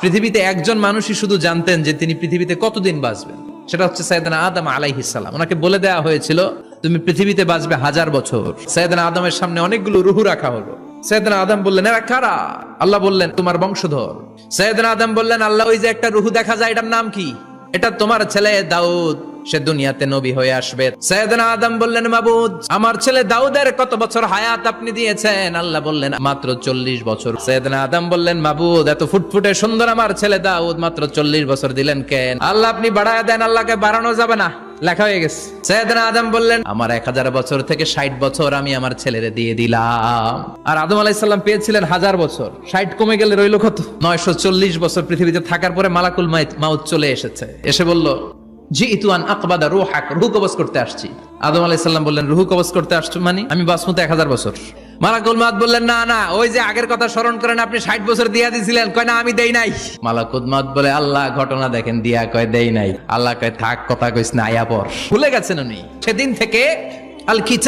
পৃথিবীতে একজন মানুষই শুধু জানতেন যে তিনি পৃথিবীতে কতদিন বাঁচবেন, সেটা হচ্ছে সাইয়েদনা আদম আলাইহিস সালাম। ওনাকে বলে দেওয়া হয়েছিল তুমি পৃথিবীতে বাঁচবে 1000 বছর। সাইয়েদনা আদমের সামনে অনেকগুলো রুহু রাখা হলো। সাইয়েদনা আদম বললেন এরা কারা? আল্লাহ বললেন তোমার বংশধর। সাইয়েদনা আদম বললেন আল্লাহ ওই যে একটা রুহু দেখা যায় এটার নাম কি? এটা তোমার ছেলে দাউদ, সে দুনিয়াতে নবী হয়ে আসবে। সাইয়েদনা আদম বললেন মাবুদ আমার ছেলে দাউদের কত বছর হায়াত আপনি দিয়েছেন? আল্লাহ বললেন মাত্র 40 বছর। সাইয়েদনা আদম বললেন মাবুদ এত ফুটফুটে সুন্দর আমার ছেলে দাউদ মাত্র 40 বছর দিলেন কেন? আল্লাহ আপনি বাড়ায় দেন, আল্লাহকে বাড়ানো যাবে না, লেখা হয়ে গেছে। সাইয়েদনা আদম বললেন আমার 1000 বছর থেকে 60 বছর আমি আমার ছেলেরে দিয়ে দিলাম। আর আদম আলাইহিস সালাম পেয়েছিলেন 1000 বছর, 60 কমে গেলে রইল কত? 940 বছর পৃথিবীতে থাকার পরে মালাকুল মাউত চলে এসেছে, এসে বলল জিইতু আন আকবাদা রূহাক, রূহ কবজ করতে আসছি। আদম আলাইহিস সালাম বললেন রূহ কবজ করতে আসছো মানে আমি বাঁচবো তো 1000 বছর। মালাকুল মাউত বললেন না না, ওই যে আগের কথা স্মরণ করেন আপনি 60 বছর দিয়া দিয়েছিলেন। কয় না আমি দেই নাই। মালাকুল মাউত বলে আল্লাহ ঘটনা দেখেন দিয়া কয় দেই নাই। আল্লাহ কয় থাক কথা কইস না, আয়া পর। ভুলে গেছেন উনি। সেদিন থেকে আল কিতাব